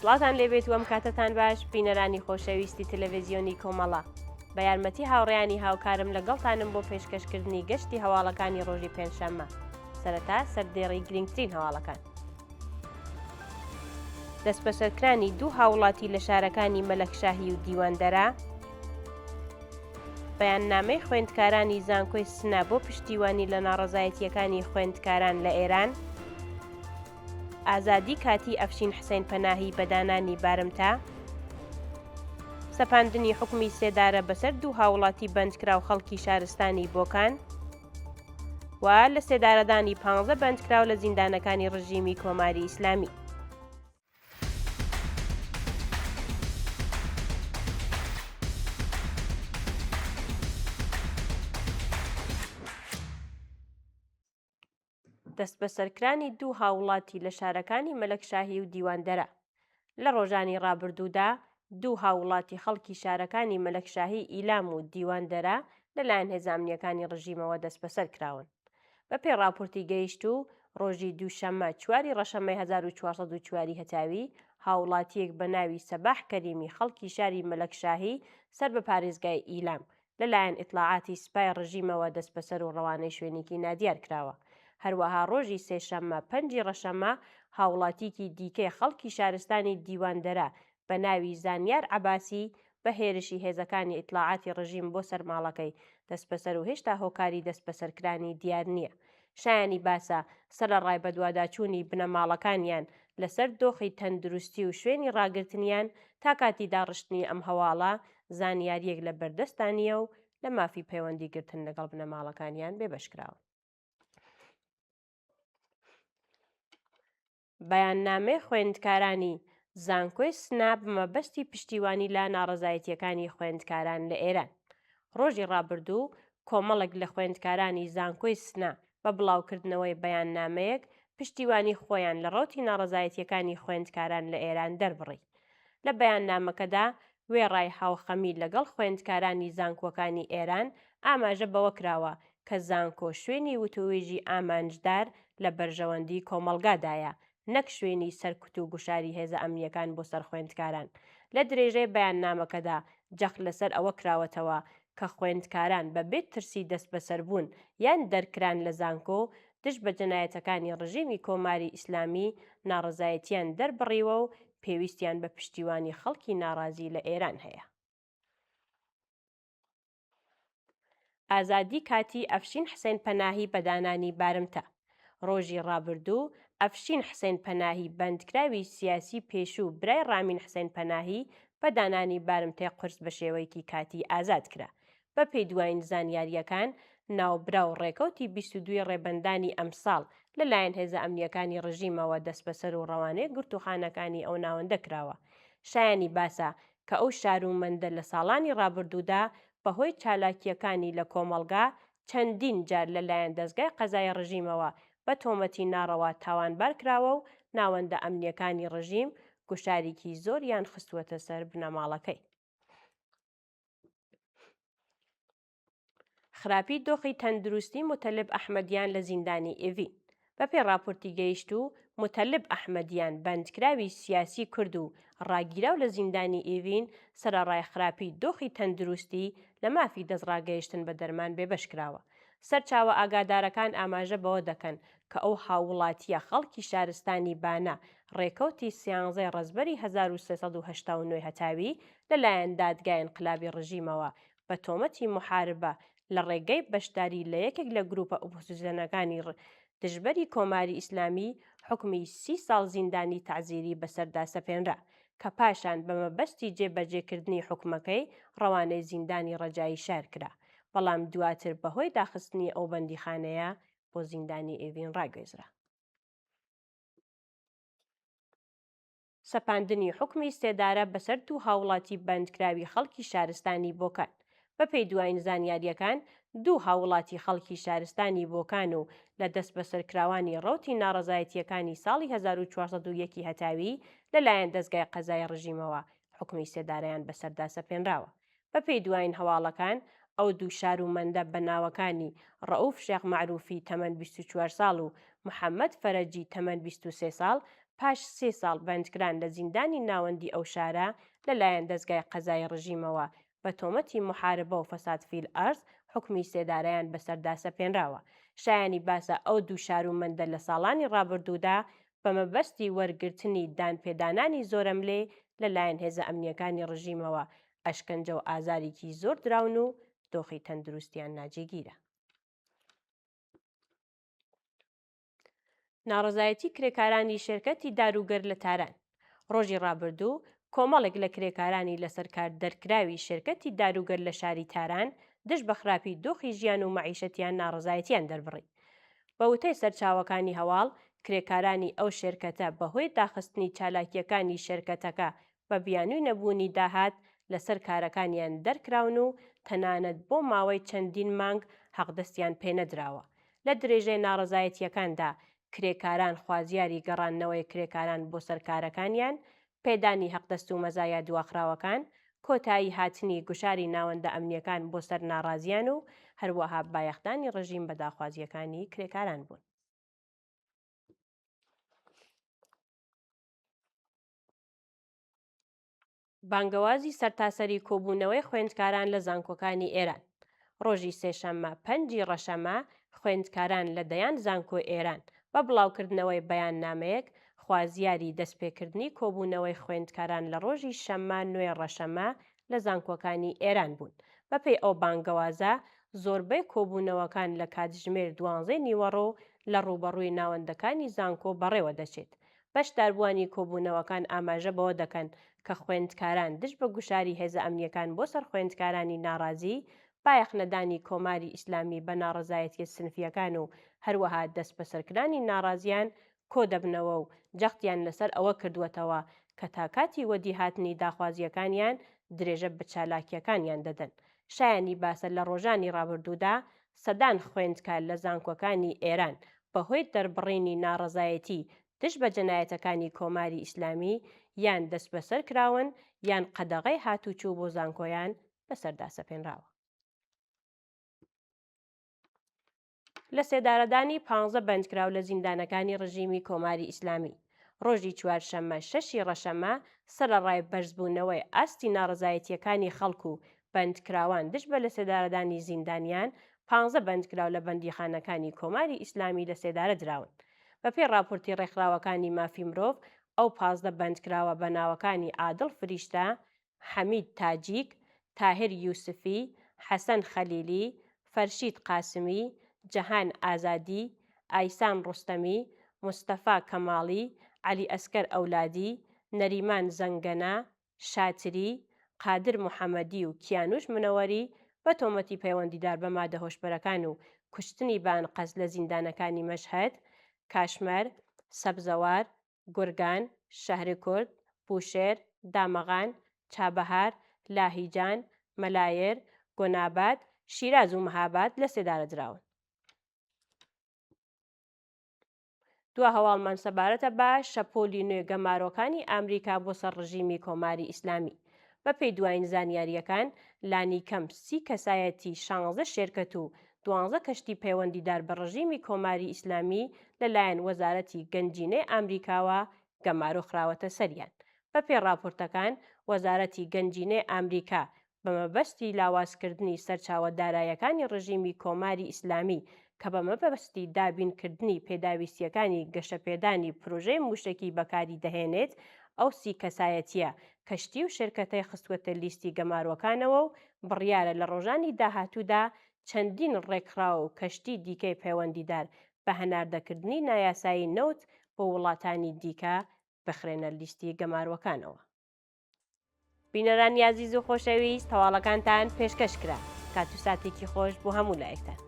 سڵاتان لێبێت وەم کاتتان باش بینەرانی خۆشەویستی تەلەڤیزیۆنی کۆمەڵە بە یارمەتی هاوڕێیانی هاوکارم لەگەڵتانم بۆ پێشکەشکردنی گەشتی هەواڵەکانی ڕۆژی پێنجشەممە سەرەتا سەردێڕی گرنگترین هەواڵەکان دەستبەسەرکرانی دوو هاوڵاتی لە شارەکانی مەلەکشاهی و دیواندەرە بەیاننامەی خوێندکارانی زانکۆی سنا بۆ پشتیوانی لە ناڕەزایەتیەکانی خوێندکاران لە ئێران ئازادی کاتی ئەفشین حسێن پەناهی بەدانانی بارمتە سەپاندنی حکمی سێدارە بەسەر دوو هاوڵاتی بەندکراو خەڵکی شارستانی بۆکان و لە سێدارەدانی 15 بەندکراو لە زیندانەکانی ڕژیمی کۆماری ئیسلامی دەستبەسەرکرانی دوو هاوڵاتی لە شارەکانی مەلەکشاهی و دیواندەرە لە ڕۆژانی ڕابردوودا دوو هاوڵاتی خەڵکی شارەکانی مەلەکشاهی ئیلام و دیواندەرە لەلایەن هێزانامنیەکانی ڕژیمەوە دەستبەسەر کراون بەپێی راپۆرتی گەیشت و ڕۆژی دووشەممە 4 ڕەشەمەی 1404 هەتاوی هاوڵاتیەک بە ناوی سەباح کەریمی خەڵکی شاری مەلەکشاهی سەر بە پارێزگای ئیلام لەلایەن ئیطلاعاتی سوپای ڕژیمەوە دەستبەسەر و ڕەوانەی شوێنێکی نادیار کراوە هەروەها ڕۆژی سێشەممە 5 ڕەشەمە هاوڵاتیکی دیکەی خەڵکی شارستانی دیواندەرە بە ناوی زانیار عەباسی بە هێرشی هێزەکانی ئیطلاعاتی ڕژیم بۆ سەرماڵەکەی دەستبەسەر و هێشتا هۆکاری دەستبەسەرکرانی دیار نییە شایانی باسە سەرەڕای بە دوواداچوونی بنەماڵەکانیان لەسەر دۆخی تەندروستی و شوێنی ڕاگررتنیان تا کاتی داڕشتنی ئەم هەواڵە زانیاریەک لە بەردەستانیە و لە مافی پەیوەندیگرتن لەگەڵ بنەماڵەکانیان بێبەشکراوە بەیاننامەی خوێندکارانی زانکۆی سنا بمەبەستی پشتیوانی لە ناڕەزایەتیەکانی خوێندکاران لە ئێران ڕۆژی ڕابردوو کۆمەڵێک لە خوێندکارانی زانکۆی سنا بە بڵاوکردنەوەی بەیاننامەیەک پشتیوانی خۆیان لە ڕەوتی ناڕەزایەتیەکانی خوێندکاران لە ئێران دەربڕی لە بەیاننامەکەدا وێڕای هاوخەمی لەگەڵ خوێندکارانی زانکۆکانی ئێران ئاماژە بەوە کراوە کە زانکۆ شوێنی وتووێژی ئامانجدار لە بەرژەوەندی کۆمەڵگادایە نەک شوێنی سەرکوت و گوشاری هێزە ئەمنیەکان بۆ سەر خوێندکاران لە درێژەی بەیاننامەکەدا جەخ لەسەر ئەوە کراوەتەوە کە خوێندکاران بەبێت ترسی دەست بەسەربوون یان دەرکران لە زانکۆ دژ بە جەنایەتەکانی ڕژیمی کۆماری ئیسلامی ناڕەزایەتیان دەربڕیوە و پێویستیان بە پشتیوانی خەڵکی ناڕازی لە ئێران هەیە ئازادی کاتی ئەفشین حسێن پەناهی بەدانانی بارمتە ڕۆژی ڕابردوو ئەفشین حسێن پەناهی بەندکراوی سیاسی پێشوو برای ڕامین حسێن پەناهی بە دانانی بارمتەی قورس بە شێوەیەکی کاتی ئازاد کرا بە پێی دوایین زانیاریەکان ناوبراو ڕێکەوتی 22 ڕێبەندانی ئەمساڵ لەلایەن هێزە ئەمنیەکانی ڕژیمەوە دەستبەسەر و ڕەوانەیە گرتوخانەکانی ئەو ناوەندە کراوە شایانی باسە کە ئەو شارومەندە لە ساڵانی ڕابردوودا بەهۆی چالاکیەکانی لە کۆمەڵگا چەندین جار لەلایەن دەستگای قەزای ڕژیمەوە بە تۆمەتی ناڕەوا تاوانبار کراوە و ناوەندە ئەمنیەکانی ڕژیم گوشارێکی زۆریان خستووەتە سەر بنەماڵەکەی خراپی دۆخی تەندروستی متەلب ئەحمەدیان لە زیندانی ئێڤین بەپێی راپۆرتی گەیشت و متەلب ئەحمەدیان بەندکراوی سیاسی کورد و ڕاگیراو لە زیندانی ئێڤین سەرەڕای خراپی دۆخی تەندروستی لە مافی دەستڕاگەیشتن بە دەرمان بێبەشکراوە سەرچاوە ئاگادارەکان ئاماژە بەوە دەکەن کە ئەو هاوڵاتیە خەڵکی شارستانی بانە ڕێکەوتی 13 ڕەزبەری 1389 هەتاوی لەلایەن دادگای انقلابی ڕژیمەوە بە تۆمەتی محاربە لە ڕێگەی بەشداری لە یەکێک لە گروپە ئۆپۆزیسیۆنەکانی دژبەری کۆماری ئیسلامی حکمی 30 ساڵ زیندانی تەعزیری بەسەردا سەپێنرا کە پاشان بە مەبەستی جێبەجێکردنی حکومەکەی ڕەوانەی زیندانی ڕەجایی شار کرا بەڵام دواتر بەهۆی داخستنی ئەو بەندیخانەیە بۆ زیندانی ئێڤین ڕاگوێزرا سەپاندنی حکمی سێدارە بەسەر دوو هاوڵاتی بەندکراوی خەڵکی شارستانی بۆکان بەپێی دوایین زانیاریەکان دوو هاوڵاتی خەڵکی شارستانی بۆکان و لە دەست بەسەرکراوانی ڕەوتی ناڕەزایەتیەکانی ساڵی 1401 هەتاوی لەلایەن دەستگای قەزای ڕژیمەوە حکمی سێدارەیان بەسەردا سەپێنراوە بەپێی دوایین هەواڵەکان ئەو دوو شارومەندە بە ناوەکانی ڕەئوف شێخ معروفی تەمەن 24 ساڵ و محەممەد فەرەجی تەمەن 23 ساڵ پاش 3 ساڵ بەندکران لە زیندانی ناوەندی ئەو شارە لەلایەن دەستگای قەزای ڕژیمەوە بە تۆمەتی محاربە و فەساد فیل ئەرز حکمی سێدارەیان بەسەردا سەپێنراوە. شایانی باسە ئەو دوو شارومەندە لە ساڵانی ڕابردوودا بە مەبەستی وەرگرتنی دانپێدانانی زۆرەملێ لەلایەن هێزە ئەمنیەکانی ڕژیمەوە ئەشکەنجە و ئازارێکی زۆر دراون و دۆخی تەندروستیان ناجێگیرە. ناڕەزایەتی کرێکارانی شێرکەتی داروگەر لە تاران. ڕۆژی ڕابردوو کۆمەڵێک لە کرێکارانی لەسەرکار دەرکراوی شێرکەتی داروگەر لە شاری تاران دژ بە خراپی دۆخی ژیان و مەعیشەتیان ناڕەزایەتیان دەربڕی. بە وتەی سەرچاوەکانی هەواڵ کرێکارانی ئەو شێرکەتە بەهۆی داخستنی چالاکیەکانی شێرکەتەکە بە بیانووی نەبوونی داهات لەسەر کارەکانیان دەرکراون و تەنانەت بۆ ماوەی چەندین مانگ حەقدەستیان پێنەدراوە. لە درێژەی ناڕەزایەتیەکاندا کرێکاران خوازیاری گەڕانەوەی کرێکاران بۆ سەرکارەکانیان، پێدانی حەقدەست و مەزایە دواخراوەکان، کۆتایی هاتنی گوشاری ناوەندە ئەمنیەکان بۆ سەر ناڕازیان و هەروەها بایەختانی ڕژیم بە داخوازیەکانی کرێکاران بوون. بانگەوازی سەرتاسەری کۆبوونەوەی خوێندکاران لە زانکۆکانی ئێران. ڕۆژی سێشەممە 5 ڕەشەمە خوێندکاران لە دەیان زانکۆ ئێران بە بڵاوکردنەوەی بەیاننامەیەک خوازیاری دەستپێکردنی کۆبوونەوەی خوێندکاران لە ڕۆژی شەممە 9 ڕەشەمە لە زانکۆکانی ئێران بوون. بەپێی ئەو بانگەوازە زۆربەی کۆبوونەوەکان لە کاتژمێر 12 نیوەڕۆ لە ڕوبەڕووی ناوەندەکانی زانکۆ بەڕێوە دەچێت. بەشداربووانی کۆبوونەوەکان ئاماژە بەوە دەکەن کە خوێندکاران دژ بە گوشاری هێزە ئەمنیەکان بۆ سەر خوێندکارانی ناڕازی، بایەخنەدانی کۆماری ئیسلامی بە ناڕەزایەتی سنفیەکان و هەروەها دەست بەسەرکردانی ناڕازیان کۆ دەبنەوە و جەختیان لەسەر ئەوە کردووەتەوە کە تا کاتی وەدی هاتنی داخوازیەکانیان درێژە بە چالاکیەکانیان دەدەن. شایانی باسە لە ڕۆژانی ڕابردوودا سەدان خوێندکار لە زانکۆکانی ئێران بەهۆی دەربڕینی ناڕەزایەتی دژ بە جەنایەتەکانی کۆماری ئیسلامی یان دەست بەسەر کراون یان قەدەغەی هاتوچوو بۆ زانکۆیان بەسەردا سەپێنراوە. لە سێدارەدانی 15 بەندکراو لە زیندانەکانی ڕژیمی کۆماری ئیسلامی. ڕۆژی چوارشەممە 6 ڕەشەمە سەرەڕای بەرزبوونەوەی ئاستی ناڕەزایەتیەکانی خەڵکو و بەندکراوان دژ بە لە سێدارەدانی زیندانیان 15 بەندکراو لە بەندیخانەکانی کۆماری ئیسلامی لە سێدارە دراون. بەپێی راپۆرتی ڕێکخراوەکانی مافی مرۆڤ ئەو 15 بەندکراوە بە ناوەکانی عادڵ فریشتە، حەمید تاجیک، تاهر یوسفی، حەسەن خەلیلی، فەرشید قاسمی، جەهان ئازادی، ئایسان ڕوستەمی، مستەفا کەماڵی، عەلی ئەسکەر ئەولادی، نەریمان زەنگەنە، شاتری، قادر محەممەدی و کیانوش منەوەری بە تۆمەتی پەیوەندیدار بە مادە هۆشبەرەکان و کوشتنی بانقەس لە زیندانەکانی مەشهەد، کاشمەر، سەبزەوار، گورگان، شەهری کورد، بوشێر، دامەغان، چابەهار، لاهیجان، مەلایر، گۆناباد، شیراز و مەهاباد لە سێدارە دراون. دوا هەواڵمان سەبارەتە بە شەپۆلی نوێ گەمارۆکانی ئەمریکا بۆ سەر ڕژیمی کۆماری ئیسلامی. بەپێی دوایین زانیاریەکان لانی کەم 30 کەسایەتی 16 شێرکەت و 12 کەشتی پەیوەندیدار بە ڕژیمی کۆماری ئیسلامی لەلایەن وەزارەتی گەنجینەی ئەمریکاوە گەمارۆ خراوەتە سەریان. بەپێی راپۆرتەکان وەزارەتی گەنجینەی ئەمریکا بە مەبەستی لاوازکردنی سەرچاوە داراییەکانی ڕژیمی کۆماری ئیسلامی کە بە مەبەستی دابینکردنی پێداویستیەکانی گەشەپێدانی پرۆژەی موشکی بەکاری دەهێنێت ئەو 30 کەسایەتیە کەشتی و شرکەتەی خستوەتە لیستی گەماروەکانەوە و بڕیارە لە ڕۆژانی داهاتوودا چەندین ڕێکخراو و کەشتی دیکەی پەیوەندیدار بە هەناردەکردنی نایاسایی نەوت بۆ وڵاتانی دیکە بخرێنە لیستی گەماروەکانەوە. بینەرانی عەزیز و خۆشەویست، هەواڵەکانتان پێشکەش کرا. کات و ساتێکی خۆش بۆ هەموو لایەکتان.